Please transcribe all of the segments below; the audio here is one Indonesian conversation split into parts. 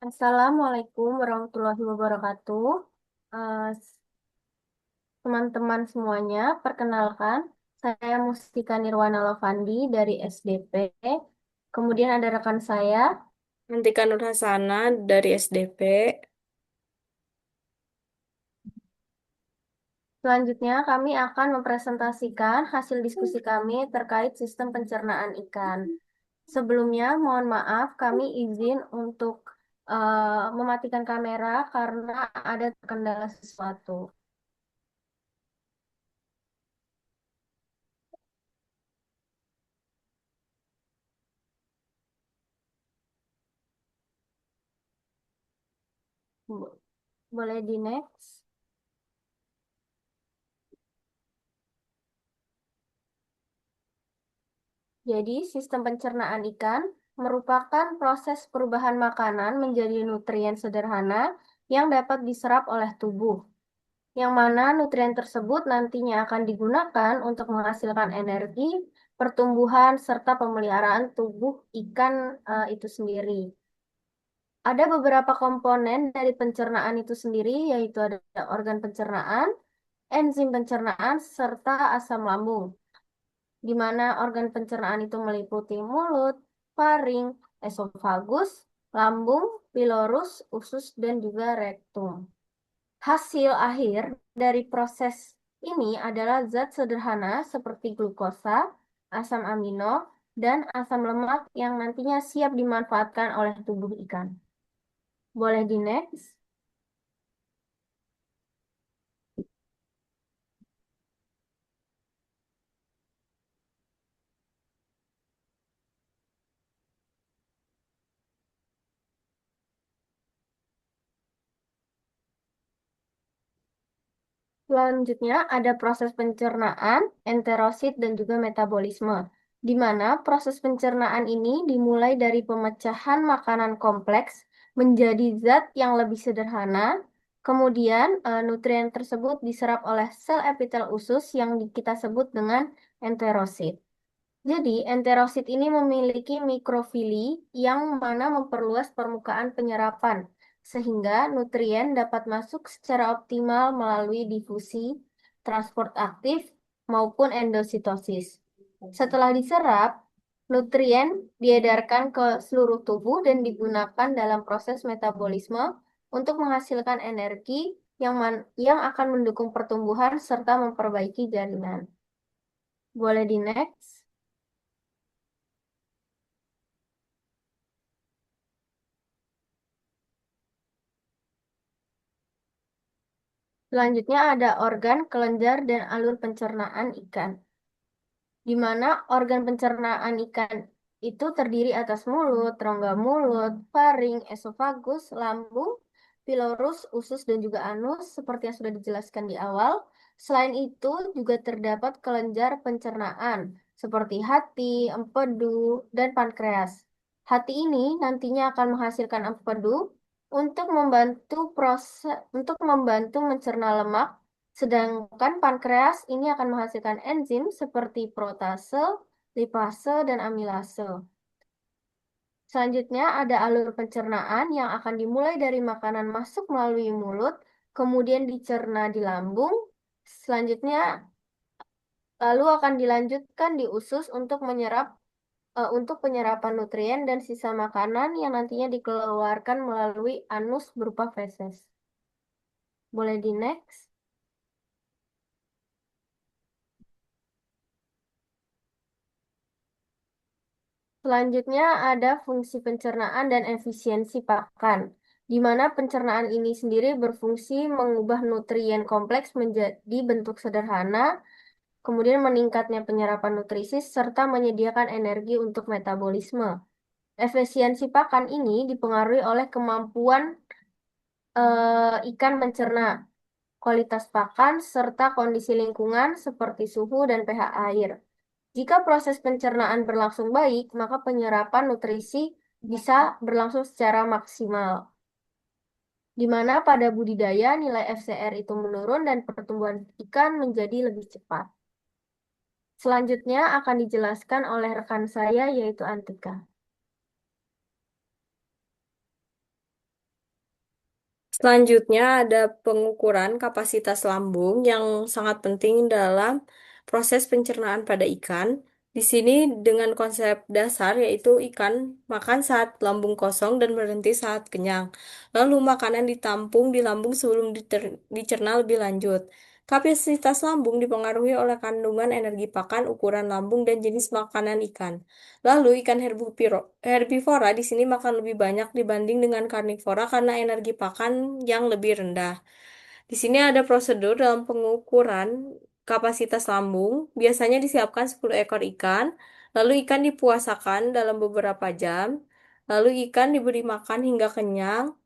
Assalamualaikum warahmatullahi wabarakatuh. Teman-teman semuanya, perkenalkan, saya Mustika Nirwana Lovandi dari SDP. Kemudian ada rekan saya. Nantikan Nur Hasana dari SDP. Selanjutnya, kami akan mempresentasikan hasil diskusi kami terkait sistem pencernaan ikan. Sebelumnya, mohon maaf, kami izin untuk mematikan kamera karena ada kendala sesuatu. Boleh di next. Jadi, sistem pencernaan ikan merupakan proses perubahan makanan menjadi nutrien sederhana yang dapat diserap oleh tubuh, yang mana nutrien tersebut nantinya akan digunakan untuk menghasilkan energi, pertumbuhan, serta pemeliharaan tubuh ikan itu sendiri. Ada beberapa komponen dari pencernaan itu sendiri, yaitu ada organ pencernaan, enzim pencernaan, serta asam lambung, di mana organ pencernaan itu meliputi mulut, faring, esofagus, lambung, pilorus, usus, dan juga rektum. Hasil akhir dari proses ini adalah zat sederhana seperti glukosa, asam amino, dan asam lemak yang nantinya siap dimanfaatkan oleh tubuh ikan. Boleh di next? Selanjutnya ada proses pencernaan, enterosit, dan juga metabolisme, di mana proses pencernaan ini dimulai dari pemecahan makanan kompleks menjadi zat yang lebih sederhana. Kemudian, nutrien tersebut diserap oleh sel epitel usus yang kita sebut dengan enterosit. Jadi, enterosit ini memiliki mikrofili yang mana memperluas permukaan penyerapan, sehingga nutrien dapat masuk secara optimal melalui difusi, transport aktif, maupun endositosis. Setelah diserap, nutrien diedarkan ke seluruh tubuh dan digunakan dalam proses metabolisme untuk menghasilkan energi yang akan mendukung pertumbuhan serta memperbaiki jaringan. Boleh di next? Selanjutnya ada organ, kelenjar, dan alur pencernaan ikan. Di mana organ pencernaan ikan itu terdiri atas mulut, rongga mulut, faring, esofagus, lambung, pilorus, usus, dan juga anus, seperti yang sudah dijelaskan di awal. Selain itu, juga terdapat kelenjar pencernaan, seperti hati, empedu, dan pankreas. Hati ini nantinya akan menghasilkan empedu untuk membantu mencerna lemak. Sedangkan pankreas ini akan menghasilkan enzim seperti protase, lipase, dan amilase. Selanjutnya ada alur pencernaan yang akan dimulai dari makanan masuk melalui mulut, kemudian dicerna di lambung. Selanjutnya lalu akan dilanjutkan di usus untuk penyerapan nutrien dan sisa makanan yang nantinya dikeluarkan melalui anus berupa feses. Boleh di next? Selanjutnya ada fungsi pencernaan dan efisiensi pakan, di mana pencernaan ini sendiri berfungsi mengubah nutrien kompleks menjadi bentuk sederhana, kemudian meningkatnya penyerapan nutrisi, serta menyediakan energi untuk metabolisme. Efisiensi pakan ini dipengaruhi oleh kemampuan ikan mencerna, kualitas pakan, serta kondisi lingkungan seperti suhu dan pH air. Jika proses pencernaan berlangsung baik, maka penyerapan nutrisi bisa berlangsung secara maksimal, di mana pada budidaya nilai FCR itu menurun dan pertumbuhan ikan menjadi lebih cepat. Selanjutnya akan dijelaskan oleh rekan saya yaitu Antika. Selanjutnya ada pengukuran kapasitas lambung yang sangat penting dalam proses pencernaan pada ikan. Di sini dengan konsep dasar yaitu ikan makan saat lambung kosong dan berhenti saat kenyang. Lalu makanan ditampung di lambung sebelum dicerna lebih lanjut. Kapasitas lambung dipengaruhi oleh kandungan energi pakan, ukuran lambung, dan jenis makanan ikan. Lalu ikan herbivora di sini makan lebih banyak dibanding dengan karnivora karena energi pakan yang lebih rendah. Di sini ada prosedur dalam pengukuran kapasitas lambung. Biasanya disiapkan 10 ekor ikan, lalu ikan dipuasakan dalam beberapa jam, lalu ikan diberi makan hingga kenyang.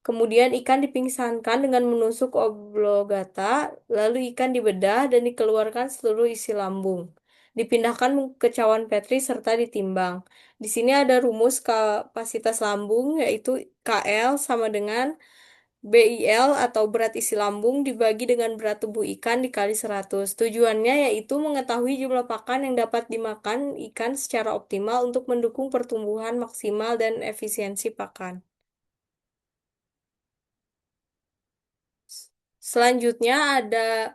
Kemudian ikan dipingsankan dengan menusuk oblogata, lalu ikan dibedah dan dikeluarkan seluruh isi lambung. Dipindahkan ke cawan Petri serta ditimbang. Di sini ada rumus kapasitas lambung yaitu KL sama dengan BIL atau berat isi lambung dibagi dengan berat tubuh ikan dikali 100. Tujuannya yaitu mengetahui jumlah pakan yang dapat dimakan ikan secara optimal untuk mendukung pertumbuhan maksimal dan efisiensi pakan. Selanjutnya ada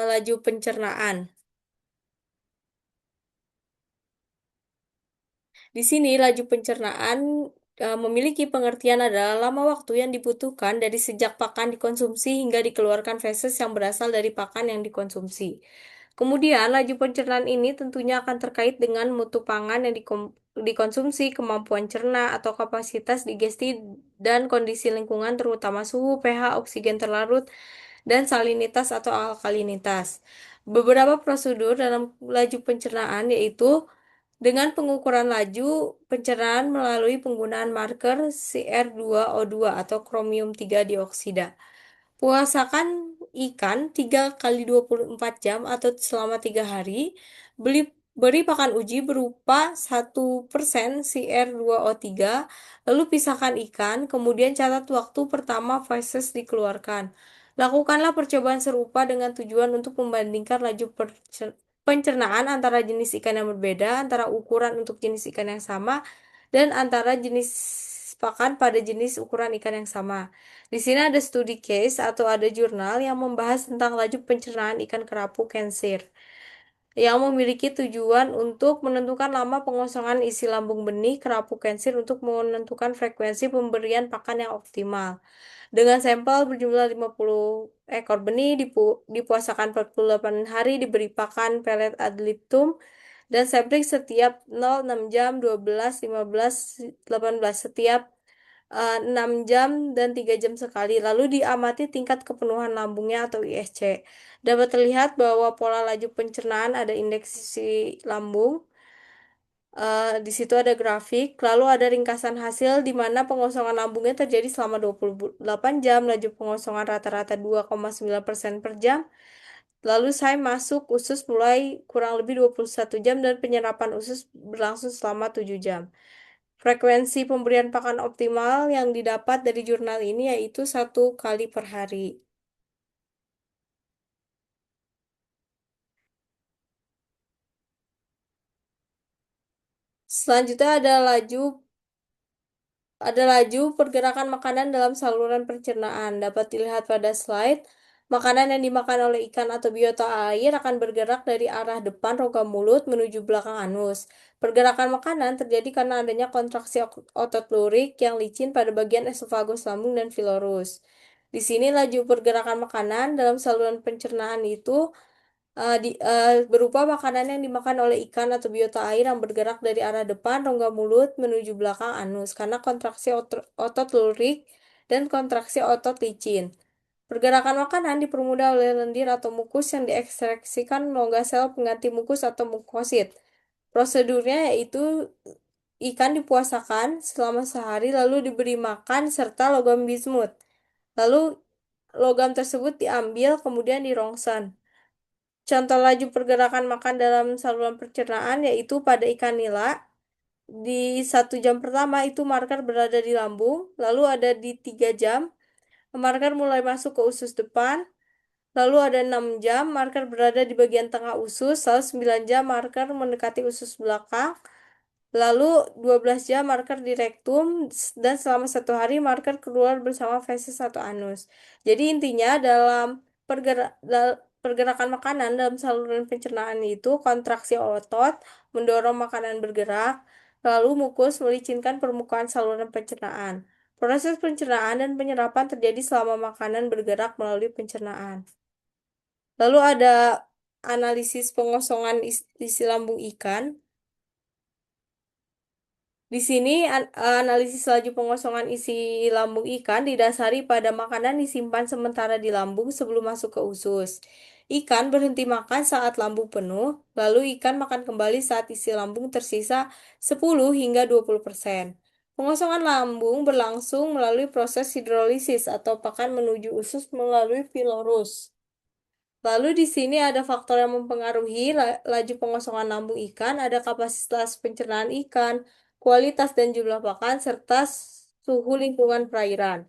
laju pencernaan. Di sini laju pencernaan memiliki pengertian adalah lama waktu yang dibutuhkan dari sejak pakan dikonsumsi hingga dikeluarkan feses yang berasal dari pakan yang dikonsumsi. Kemudian, laju pencernaan ini tentunya akan terkait dengan mutu pangan yang dikonsumsi, kemampuan cerna atau kapasitas digesti dan kondisi lingkungan terutama suhu, pH, oksigen terlarut, dan salinitas atau alkalinitas. Beberapa prosedur dalam laju pencernaan yaitu dengan pengukuran laju pencernaan melalui penggunaan marker CR2O2 atau kromium 3 dioksida. Puasakan ikan 3 kali 24 jam atau selama 3 hari. Beri pakan uji berupa 1% CR2O3, lalu pisahkan ikan, kemudian catat waktu pertama feses dikeluarkan. Lakukanlah percobaan serupa dengan tujuan untuk membandingkan laju pencernaan antara jenis ikan yang berbeda, antara ukuran untuk jenis ikan yang sama, dan antara jenis pakan pada jenis ukuran ikan yang sama. Di sini ada studi case atau ada jurnal yang membahas tentang laju pencernaan ikan kerapu kensir yang memiliki tujuan untuk menentukan lama pengosongan isi lambung benih kerapu kensir untuk menentukan frekuensi pemberian pakan yang optimal. Dengan sampel berjumlah 50 ekor benih dipuasakan 48 hari diberi pakan pelet ad libitum dan sampling setiap 0, 6 jam, 12, 15, 18 setiap 6 jam dan 3 jam sekali. Lalu diamati tingkat kepenuhan lambungnya atau ISC. Dapat terlihat bahwa pola laju pencernaan ada indeks isi lambung. Di situ ada grafik, lalu ada ringkasan hasil di mana pengosongan lambungnya terjadi selama 28 jam, laju pengosongan rata-rata 2,9% per jam. Lalu saya masuk usus mulai kurang lebih 21 jam dan penyerapan usus berlangsung selama 7 jam. Frekuensi pemberian pakan optimal yang didapat dari jurnal ini yaitu 1 kali per hari. Selanjutnya ada laju pergerakan makanan dalam saluran pencernaan. Dapat dilihat pada slide. Makanan yang dimakan oleh ikan atau biota air akan bergerak dari arah depan rongga mulut menuju belakang anus. Pergerakan makanan terjadi karena adanya kontraksi otot lurik yang licin pada bagian esofagus lambung dan pilorus. Di sini laju pergerakan makanan dalam saluran pencernaan itu berupa makanan yang dimakan oleh ikan atau biota air yang bergerak dari arah depan rongga mulut menuju belakang anus karena kontraksi otot lurik dan kontraksi otot licin. Pergerakan makanan dipermudah oleh lendir atau mukus yang diekstraksikan rongga sel pengganti mukus atau mukosit. Prosedurnya yaitu ikan dipuasakan selama sehari lalu diberi makan serta logam bismut. Lalu logam tersebut diambil kemudian dirongsën. Contoh laju pergerakan makan dalam saluran pencernaan yaitu pada ikan nila. Di 1 jam pertama itu marker berada di lambung, lalu ada di 3 jam, marker mulai masuk ke usus depan, lalu ada 6 jam, marker berada di bagian tengah usus, lalu 9 jam marker mendekati usus belakang, Lalu 12 jam marker di rektum dan selama 1 hari marker keluar bersama feses atau anus. Jadi intinya dalam pergerakan makanan dalam saluran pencernaan itu kontraksi otot mendorong makanan bergerak, lalu mukus melicinkan permukaan saluran pencernaan. Proses pencernaan dan penyerapan terjadi selama makanan bergerak melalui pencernaan. Lalu ada analisis pengosongan isi lambung ikan. Di sini analisis laju pengosongan isi lambung ikan didasari pada makanan disimpan sementara di lambung sebelum masuk ke usus. Ikan berhenti makan saat lambung penuh, lalu ikan makan kembali saat isi lambung tersisa 10 hingga 20%. Pengosongan lambung berlangsung melalui proses hidrolisis atau pakan menuju usus melalui pilorus. Lalu di sini ada faktor yang mempengaruhi laju pengosongan lambung ikan, ada kapasitas pencernaan ikan, kualitas dan jumlah pakan, serta suhu lingkungan perairan.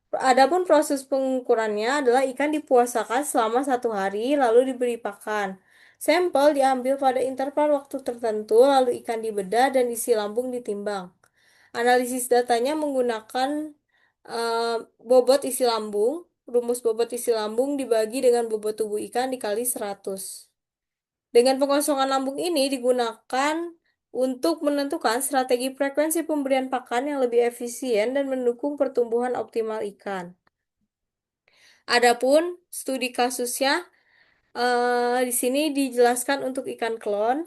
Adapun proses pengukurannya adalah ikan dipuasakan selama 1 hari, lalu diberi pakan. Sampel diambil pada interval waktu tertentu, lalu ikan dibedah dan isi lambung ditimbang. Analisis datanya menggunakan eh, bobot isi lambung. Rumus bobot isi lambung dibagi dengan bobot tubuh ikan dikali 100. Dengan pengosongan lambung ini digunakan untuk menentukan strategi frekuensi pemberian pakan yang lebih efisien dan mendukung pertumbuhan optimal ikan. Adapun studi kasusnya di sini dijelaskan untuk ikan klon.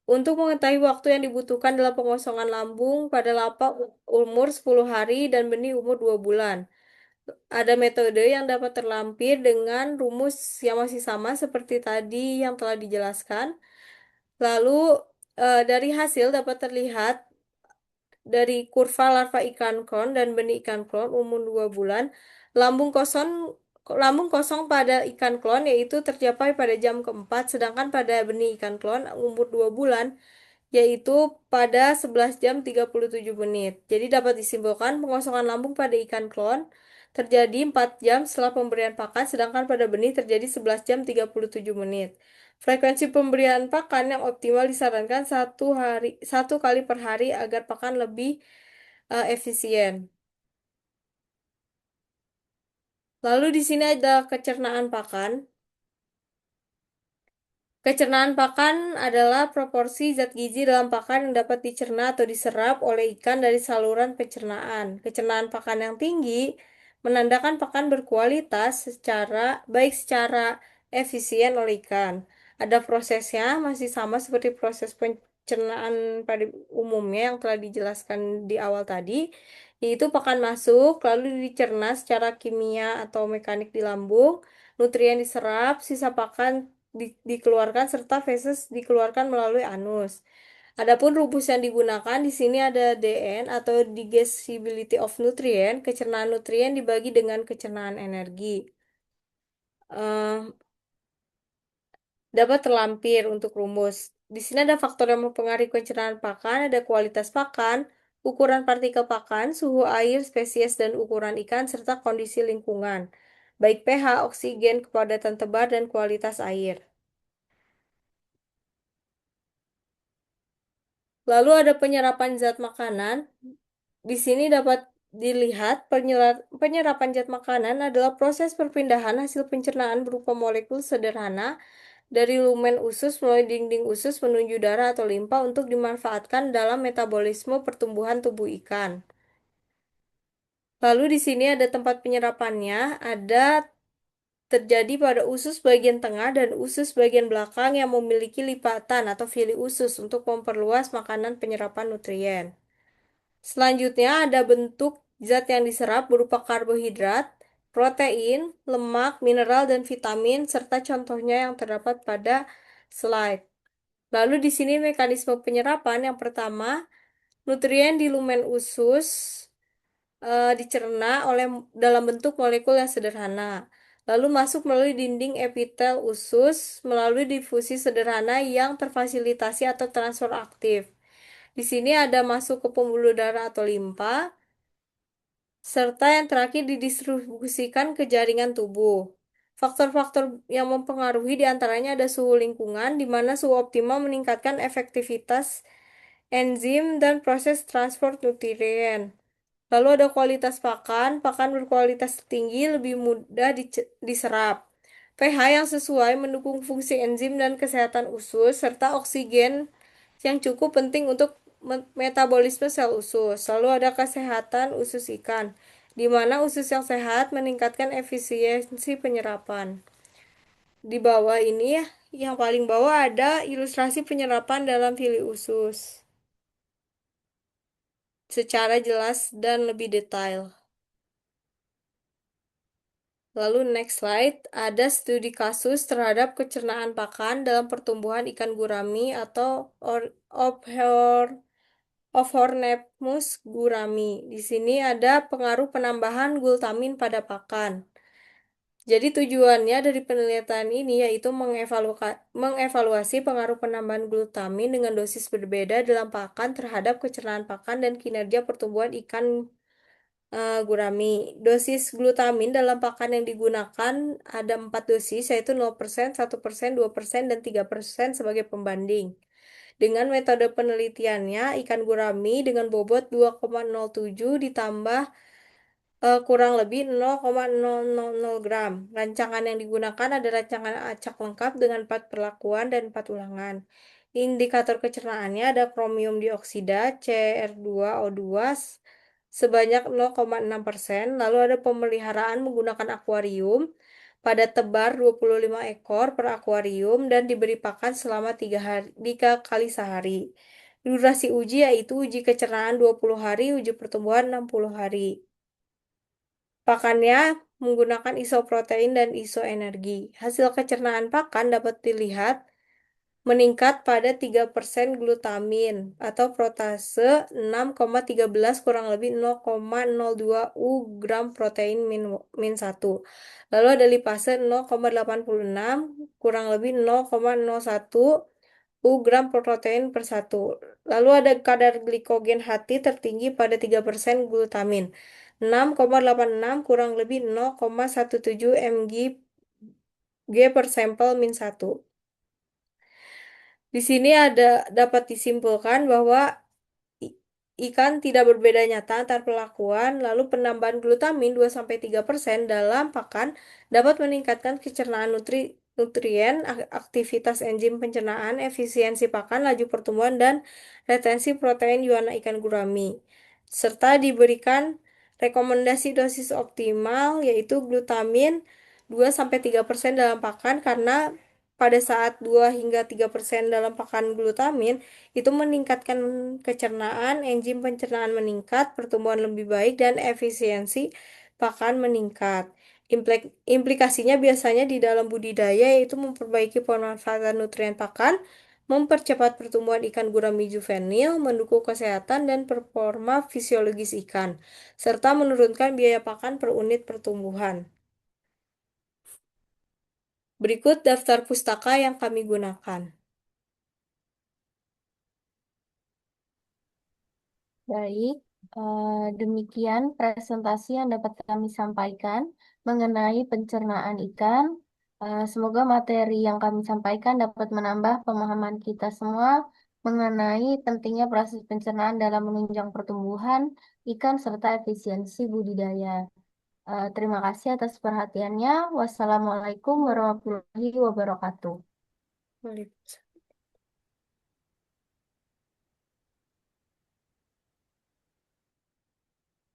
Untuk mengetahui waktu yang dibutuhkan dalam pengosongan lambung pada lapak umur 10 hari dan benih umur 2 bulan. Ada metode yang dapat terlampir dengan rumus yang masih sama seperti tadi yang telah dijelaskan. Lalu dari hasil dapat terlihat dari kurva larva ikan klon dan benih ikan klon umur 2 bulan, lambung kosong lambung kosong pada ikan klon yaitu tercapai pada jam keempat, sedangkan pada benih ikan klon umur 2 bulan yaitu pada 11 jam 37 menit. Jadi dapat disimpulkan pengosongan lambung pada ikan klon terjadi 4 jam setelah pemberian pakan, sedangkan pada benih terjadi 11 jam 37 menit. Frekuensi pemberian pakan yang optimal disarankan 1 kali per hari agar pakan lebih efisien. Lalu di sini ada kecernaan pakan. Kecernaan pakan adalah proporsi zat gizi dalam pakan yang dapat dicerna atau diserap oleh ikan dari saluran pencernaan. Kecernaan pakan yang tinggi menandakan pakan berkualitas secara efisien oleh ikan. Ada prosesnya masih sama seperti proses pencernaan pada umumnya yang telah dijelaskan di awal tadi, yaitu pakan masuk lalu dicerna secara kimia atau mekanik di lambung, nutrien diserap, sisa pakan dikeluarkan serta feses dikeluarkan melalui anus. Adapun rumus yang digunakan di sini ada DN atau digestibility of nutrient. Kecernaan nutrien dibagi dengan kecernaan energi. Eh, Dapat terlampir untuk rumus. Di sini ada faktor yang mempengaruhi pencernaan pakan, ada kualitas pakan, ukuran partikel pakan, suhu air, spesies dan ukuran ikan, serta kondisi lingkungan, baik pH, oksigen, kepadatan tebar, dan kualitas air. Lalu ada penyerapan zat makanan. Di sini dapat dilihat penyerapan zat makanan adalah proses perpindahan hasil pencernaan berupa molekul sederhana dari lumen usus melalui dinding usus menuju darah atau limpa untuk dimanfaatkan dalam metabolisme pertumbuhan tubuh ikan. Lalu di sini ada tempat penyerapannya, ada terjadi pada usus bagian tengah dan usus bagian belakang yang memiliki lipatan atau vili usus untuk memperluas makanan penyerapan nutrien. Selanjutnya ada bentuk zat yang diserap berupa karbohidrat, protein, lemak, mineral, dan vitamin, serta contohnya yang terdapat pada slide. Lalu di sini mekanisme penyerapan yang pertama, nutrien di lumen usus dicerna dalam bentuk molekul yang sederhana. Lalu masuk melalui dinding epitel usus melalui difusi sederhana yang terfasilitasi atau transfer aktif. Di sini ada masuk ke pembuluh darah atau limpa, serta yang terakhir didistribusikan ke jaringan tubuh. Faktor-faktor yang mempengaruhi diantaranya ada suhu lingkungan, di mana suhu optimal meningkatkan efektivitas enzim, dan proses transport nutrien. Lalu ada kualitas pakan. Pakan berkualitas tinggi lebih mudah diserap. pH yang sesuai mendukung fungsi enzim dan kesehatan usus, serta oksigen yang cukup penting untuk metabolisme sel usus. Lalu ada kesehatan usus ikan, di mana usus yang sehat meningkatkan efisiensi penyerapan. Di bawah ini ya, yang paling bawah ada ilustrasi penyerapan dalam fili usus secara jelas dan lebih detail. Lalu next slide, ada studi kasus terhadap kecernaan pakan dalam pertumbuhan ikan gurami atau Ophornepmus gurami. Di sini ada pengaruh penambahan glutamin pada pakan. Jadi tujuannya dari penelitian ini yaitu mengevaluasi pengaruh penambahan glutamin dengan dosis berbeda dalam pakan terhadap kecernaan pakan dan kinerja pertumbuhan ikan gurami. Dosis glutamin dalam pakan yang digunakan ada 4 dosis, yaitu 0%, 1%, 2%, dan 3% sebagai pembanding. Dengan metode penelitiannya, ikan gurami dengan bobot 2,07 ditambah kurang lebih 0,000 gram. Rancangan yang digunakan ada rancangan acak lengkap dengan 4 perlakuan dan 4 ulangan. Indikator kecernaannya ada kromium dioksida CR2O2 sebanyak 0,6%, lalu ada pemeliharaan menggunakan akuarium pada tebar 25 ekor per akuarium dan diberi pakan selama 3 kali sehari. Durasi uji yaitu uji kecernaan 20 hari, uji pertumbuhan 60 hari. Pakannya menggunakan isoprotein dan isoenergi. Hasil kecernaan pakan dapat dilihat meningkat pada 3% glutamin atau protase 6,13 kurang lebih 0,02 U gram protein min 1. Lalu ada lipase 0,86 kurang lebih 0,01 U gram protein per 1. Lalu ada kadar glikogen hati tertinggi pada 3% glutamin. 6,86 kurang lebih 0,17 mg per sampel min 1. Di sini dapat disimpulkan bahwa ikan tidak berbeda nyata antar perlakuan, lalu penambahan glutamin 2-3% dalam pakan dapat meningkatkan kecernaan nutrien, aktivitas enzim pencernaan, efisiensi pakan, laju pertumbuhan, dan retensi protein yuana ikan gurami. Serta diberikan rekomendasi dosis optimal yaitu glutamin 2-3% dalam pakan karena pada saat 2-3% dalam pakan glutamin itu meningkatkan kecernaan, enzim pencernaan meningkat, pertumbuhan lebih baik, dan efisiensi pakan meningkat. Implikasinya biasanya di dalam budidaya yaitu memperbaiki pemanfaatan nutrien pakan, mempercepat pertumbuhan ikan gurami juvenil, mendukung kesehatan dan performa fisiologis ikan, serta menurunkan biaya pakan per unit pertumbuhan. Berikut daftar pustaka yang kami gunakan. Baik, demikian presentasi yang dapat kami sampaikan mengenai pencernaan ikan. Semoga materi yang kami sampaikan dapat menambah pemahaman kita semua mengenai pentingnya proses pencernaan dalam menunjang pertumbuhan ikan serta efisiensi budidaya. Terima kasih atas perhatiannya. Wassalamualaikum warahmatullahi wabarakatuh. Boleh.